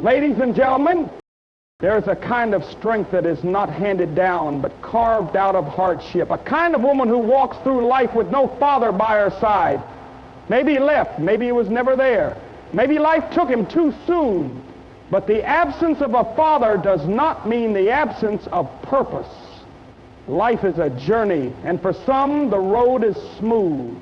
Ladies and gentlemen, there's a kind of strength that is not handed down, but carved out of hardship. A kind of woman who walks through life with no father by her side. Maybe he left, maybe he was never there. Maybe life took him too soon. But the absence of a father does not mean the absence of purpose. Life is a journey, and for some, the road is smooth,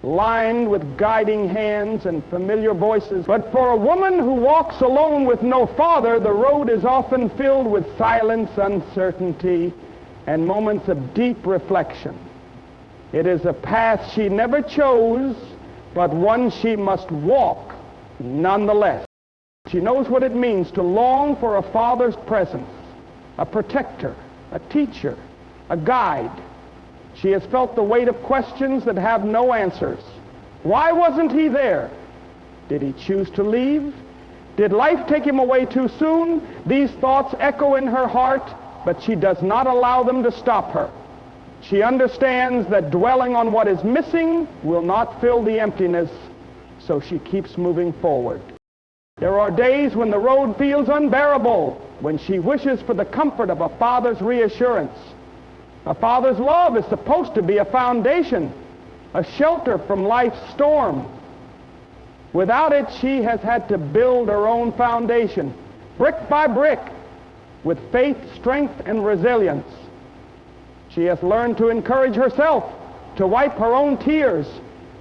lined with guiding hands and familiar voices. But for a woman who walks alone with no father, the road is often filled with silence, uncertainty, and moments of deep reflection. It is a path she never chose, but one she must walk nonetheless. She knows what it means to long for a father's presence, a protector, a teacher, a guide. She has felt the weight of questions that have no answers. Why wasn't he there? Did he choose to leave? Did life take him away too soon? These thoughts echo in her heart, but she does not allow them to stop her. She understands that dwelling on what is missing will not fill the emptiness, so she keeps moving forward. There are days when the road feels unbearable, when she wishes for the comfort of a father's reassurance. A father's love is supposed to be a foundation, a shelter from life's storm. Without it, she has had to build her own foundation, brick by brick, with faith, strength, and resilience. She has learned to encourage herself, to wipe her own tears,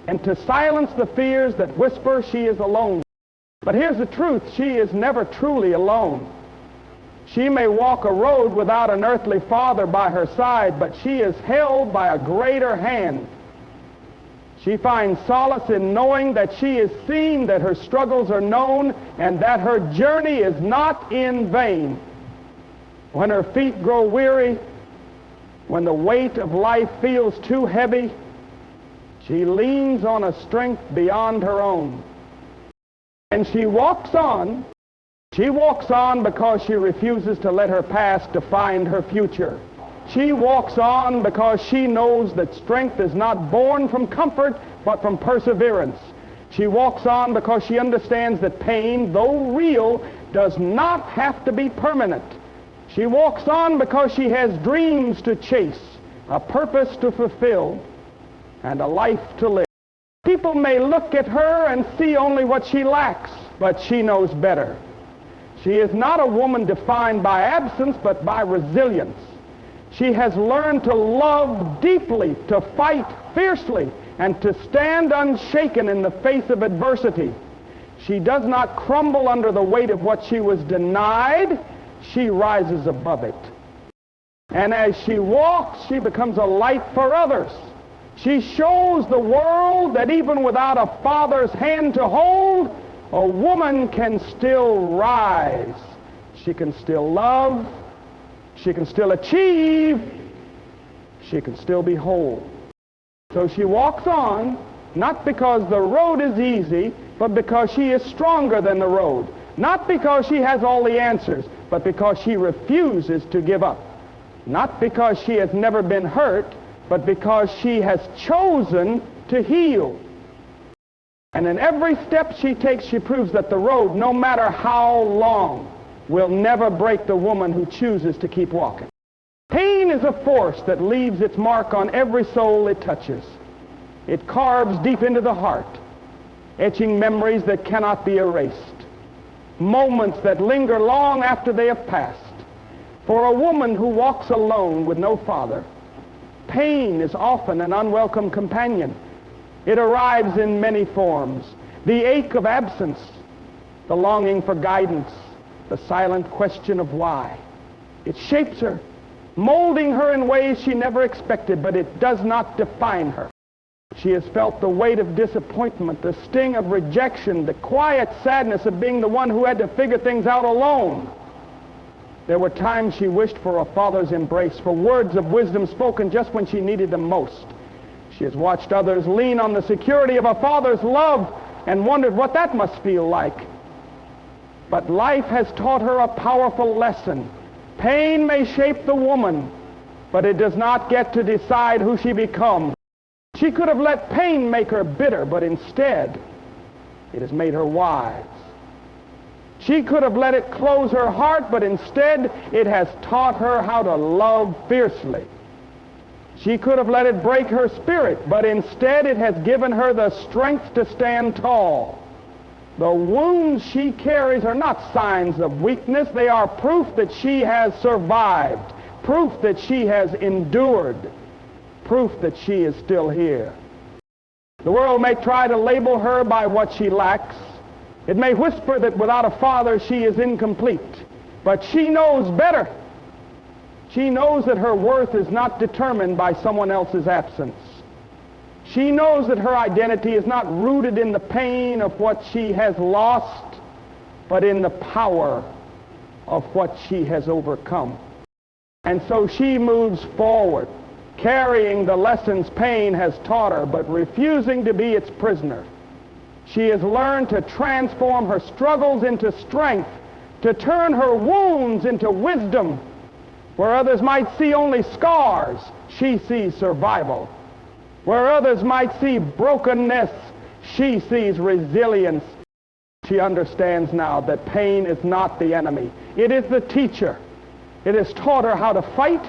and to silence the fears that whisper she is alone. But here's the truth, she is never truly alone. She may walk a road without an earthly father by her side, but she is held by a greater hand. She finds solace in knowing that she is seen, that her struggles are known, and that her journey is not in vain. When her feet grow weary, when the weight of life feels too heavy, she leans on a strength beyond her own. And she walks on. She walks on because she refuses to let her past define her future. She walks on because she knows that strength is not born from comfort, but from perseverance. She walks on because she understands that pain, though real, does not have to be permanent. She walks on because she has dreams to chase, a purpose to fulfill, and a life to live. People may look at her and see only what she lacks, but she knows better. She is not a woman defined by absence, but by resilience. She has learned to love deeply, to fight fiercely, and to stand unshaken in the face of adversity. She does not crumble under the weight of what she was denied. She rises above it. And as she walks, she becomes a light for others. She shows the world that even without a father's hand to hold, a woman can still rise. She can still love. She can still achieve. She can still be whole. So she walks on, not because the road is easy, but because she is stronger than the road. Not because she has all the answers, but because she refuses to give up. Not because she has never been hurt, but because she has chosen to heal. And in every step she takes, she proves that the road, no matter how long, will never break the woman who chooses to keep walking. Pain is a force that leaves its mark on every soul it touches. It carves deep into the heart, etching memories that cannot be erased, moments that linger long after they have passed. For a woman who walks alone with no father, pain is often an unwelcome companion. It arrives in many forms. The ache of absence, the longing for guidance, the silent question of why. It shapes her, molding her in ways she never expected, but it does not define her. She has felt the weight of disappointment, the sting of rejection, the quiet sadness of being the one who had to figure things out alone. There were times she wished for a father's embrace, for words of wisdom spoken just when she needed them most. She has watched others lean on the security of a father's love and wondered what that must feel like. But life has taught her a powerful lesson. Pain may shape the woman, but it does not get to decide who she becomes. She could have let pain make her bitter, but instead, it has made her wise. She could have let it close her heart, but instead it has taught her how to love fiercely. She could have let it break her spirit, but instead it has given her the strength to stand tall. The wounds she carries are not signs of weakness. They are proof that she has survived, proof that she has endured, proof that she is still here. The world may try to label her by what she lacks. It may whisper that without a father she is incomplete. But she knows better. She knows that her worth is not determined by someone else's absence. She knows that her identity is not rooted in the pain of what she has lost, but in the power of what she has overcome. And so she moves forward, carrying the lessons pain has taught her, but refusing to be its prisoner. She has learned to transform her struggles into strength, to turn her wounds into wisdom. Where others might see only scars, she sees survival. Where others might see brokenness, she sees resilience. She understands now that pain is not the enemy. It is the teacher. It has taught her how to fight,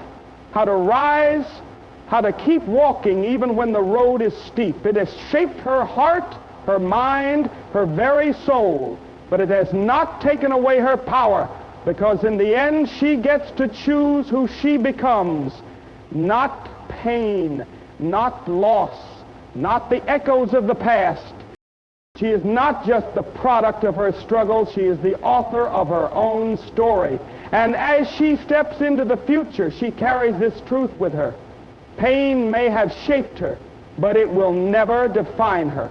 how to rise, how to keep walking even when the road is steep. It has shaped her heart, her mind, her very soul. But it has not taken away her power, because in the end she gets to choose who she becomes. Not pain, not loss, not the echoes of the past. She is not just the product of her struggles, she is the author of her own story. And as she steps into the future, she carries this truth with her. Pain may have shaped her, but it will never define her.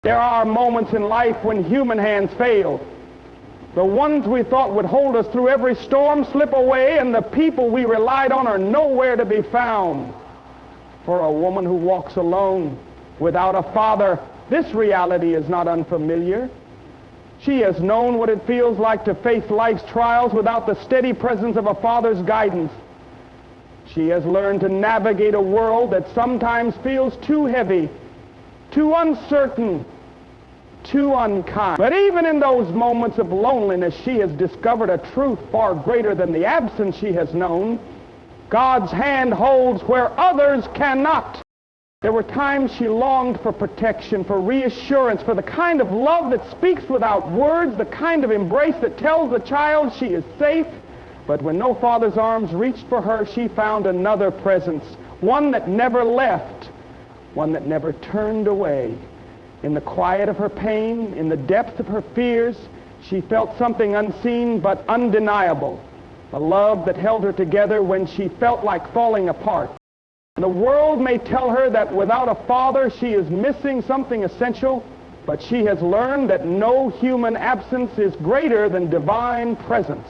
There are moments in life when human hands fail. The ones we thought would hold us through every storm slip away, and the people we relied on are nowhere to be found. For a woman who walks alone, without a father, this reality is not unfamiliar. She has known what it feels like to face life's trials without the steady presence of a father's guidance. She has learned to navigate a world that sometimes feels too heavy, too uncertain, too unkind. But even in those moments of loneliness, she has discovered a truth far greater than the absence she has known. God's hand holds where others cannot. There were times she longed for protection, for reassurance, for the kind of love that speaks without words, the kind of embrace that tells the child she is safe. But when no father's arms reached for her, she found another presence, one that never left, one that never turned away. In the quiet of her pain, in the depth of her fears, she felt something unseen but undeniable, a love that held her together when she felt like falling apart. The world may tell her that without a father she is missing something essential, but she has learned that no human absence is greater than divine presence.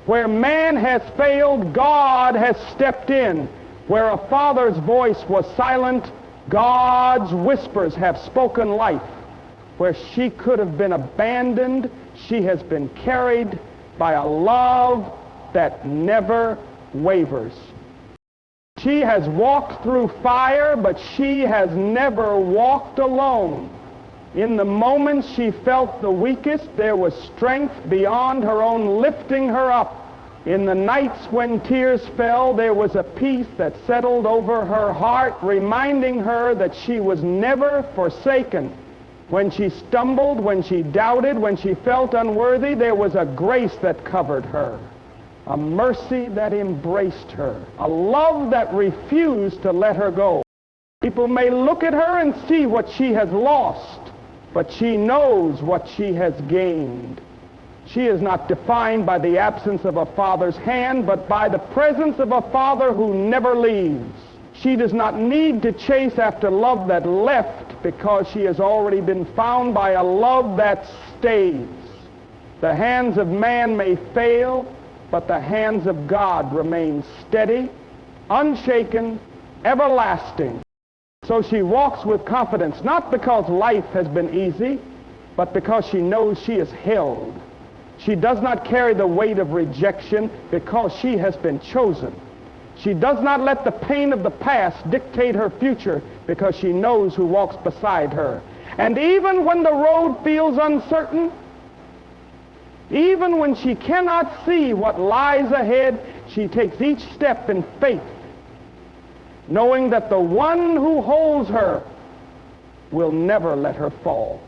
Where man has failed, God has stepped in. Where a father's voice was silent, God's whispers have spoken life. Where she could have been abandoned, she has been carried by a love that never wavers. She has walked through fire, but she has never walked alone. In the moments she felt the weakest, there was strength beyond her own lifting her up. In the nights when tears fell, there was a peace that settled over her heart, reminding her that she was never forsaken. When she stumbled, when she doubted, when she felt unworthy, there was a grace that covered her, a mercy that embraced her, a love that refused to let her go. People may look at her and see what she has lost, but she knows what she has gained. She is not defined by the absence of a father's hand, but by the presence of a father who never leaves. She does not need to chase after love that left, because she has already been found by a love that stays. The hands of man may fail, but the hands of God remain steady, unshaken, everlasting. So she walks with confidence, not because life has been easy, but because she knows she is held. She does not carry the weight of rejection because she has been chosen. She does not let the pain of the past dictate her future because she knows who walks beside her. And even when the road feels uncertain, Even when she cannot see what lies ahead, she takes each step in faith, knowing that the one who holds her will never let her fall.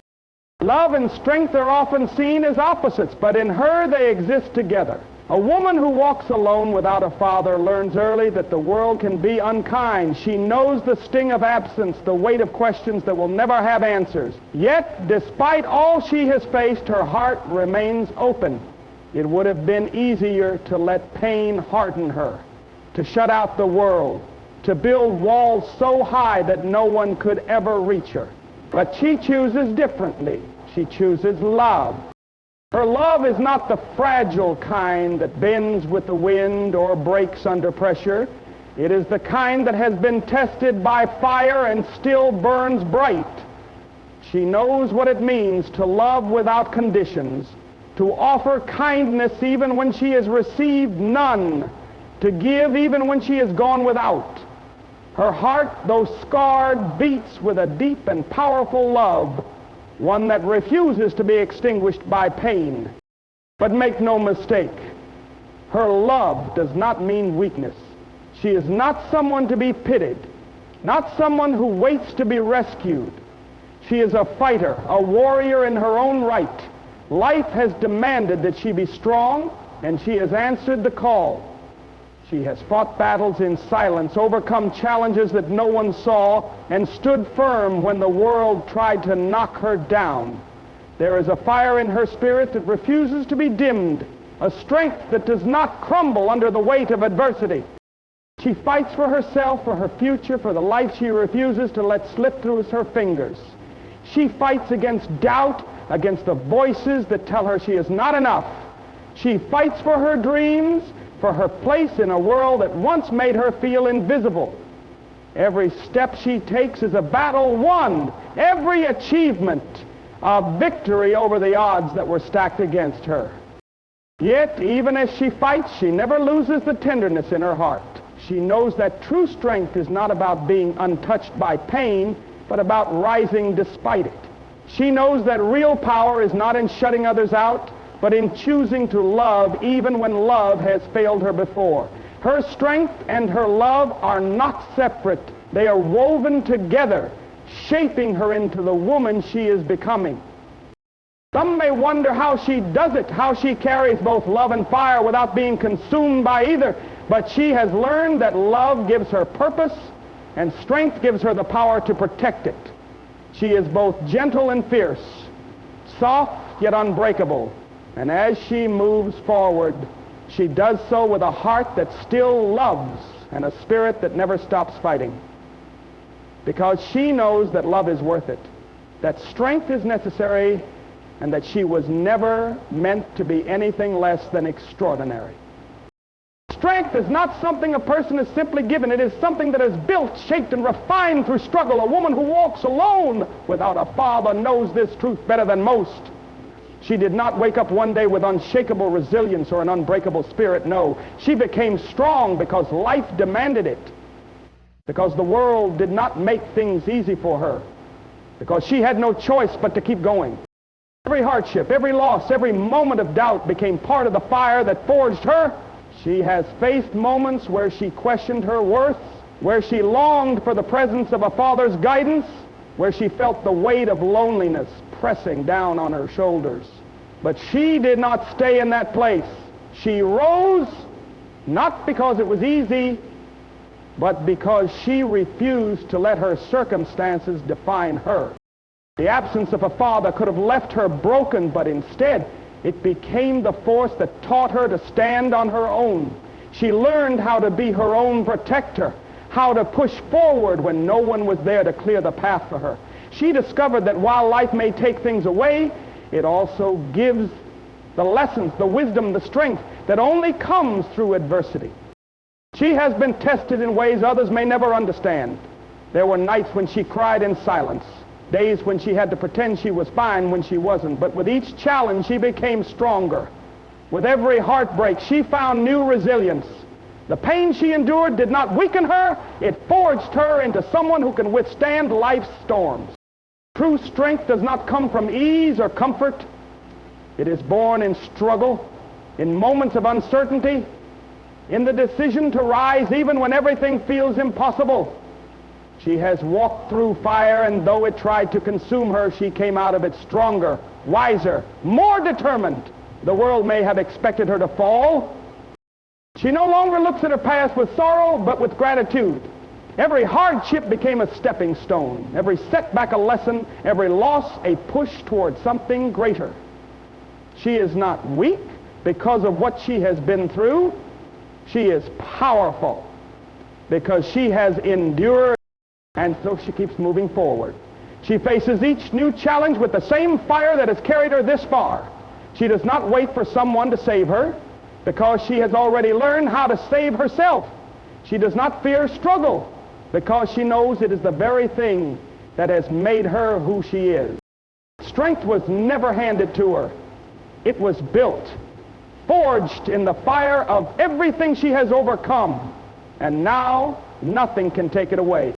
Love and strength are often seen as opposites, but in her they exist together. A woman who walks alone without a father learns early that the world can be unkind. She knows the sting of absence, the weight of questions that will never have answers. Yet, despite all she has faced, her heart remains open. It would have been easier to let pain harden her, to shut out the world, to build walls so high that no one could ever reach her. But she chooses differently. She chooses love. Her love is not the fragile kind that bends with the wind or breaks under pressure. It is the kind that has been tested by fire and still burns bright. She knows what it means to love without conditions, to offer kindness even when she has received none, to give even when she has gone without. Her heart, though scarred, beats with a deep and powerful love, one that refuses to be extinguished by pain. But make no mistake, her love does not mean weakness. She is not someone to be pitied, not someone who waits to be rescued. She is a fighter, a warrior in her own right. Life has demanded that she be strong, and she has answered the call. She has fought battles in silence, overcome challenges that no one saw, and stood firm when the world tried to knock her down. There is a fire in her spirit that refuses to be dimmed, a strength that does not crumble under the weight of adversity. She fights for herself, for her future, for the life she refuses to let slip through her fingers. She fights against doubt, against the voices that tell her she is not enough. She fights for her dreams, for her place in a world that once made her feel invisible. Every step she takes is a battle won. Every achievement a victory over the odds that were stacked against her. Yet, even as she fights, she never loses the tenderness in her heart. She knows that true strength is not about being untouched by pain, but about rising despite it. She knows that real power is not in shutting others out, but in choosing to love even when love has failed her before. Her strength and her love are not separate. They are woven together, shaping her into the woman she is becoming. Some may wonder how she does it, how she carries both love and fire without being consumed by either. But she has learned that love gives her purpose and strength gives her the power to protect it. She is both gentle and fierce, soft yet unbreakable. And as she moves forward, she does so with a heart that still loves and a spirit that never stops fighting. Because she knows that love is worth it, that strength is necessary, and that she was never meant to be anything less than extraordinary. Strength is not something a person is simply given. It is something that is built, shaped, and refined through struggle. A woman who walks alone without a father knows this truth better than most. She did not wake up one day with unshakable resilience or an unbreakable spirit. No, she became strong because life demanded it, because the world did not make things easy for her, because she had no choice but to keep going. Every hardship, every loss, every moment of doubt became part of the fire that forged her. She has faced moments where she questioned her worth, where she longed for the presence of a father's guidance, where she felt the weight of loneliness pressing down on her shoulders. But she did not stay in that place. She rose, not because it was easy, but because she refused to let her circumstances define her. The absence of a father could have left her broken, but instead it became the force that taught her to stand on her own. She learned how to be her own protector, how to push forward when no one was there to clear the path for her. She discovered that while life may take things away, it also gives the lessons, the wisdom, the strength that only comes through adversity. She has been tested in ways others may never understand. There were nights when she cried in silence, days when she had to pretend she was fine when she wasn't. But with each challenge, she became stronger. With every heartbreak, she found new resilience. The pain she endured did not weaken her. It forged her into someone who can withstand life's storms. True strength does not come from ease or comfort. It is born in struggle, in moments of uncertainty, in the decision to rise even when everything feels impossible. She has walked through fire, and though it tried to consume her, she came out of it stronger, wiser, more determined. The world may have expected her to fall. She no longer looks at her past with sorrow, but with gratitude. Every hardship became a stepping stone, every setback a lesson, every loss a push toward something greater. She is not weak because of what she has been through. She is powerful because she has endured, and so she keeps moving forward. She faces each new challenge with the same fire that has carried her this far. She does not wait for someone to save her because she has already learned how to save herself. She does not fear struggle because she knows it is the very thing that has made her who she is. Strength was never handed to her. It was built, forged in the fire of everything she has overcome, and now nothing can take it away.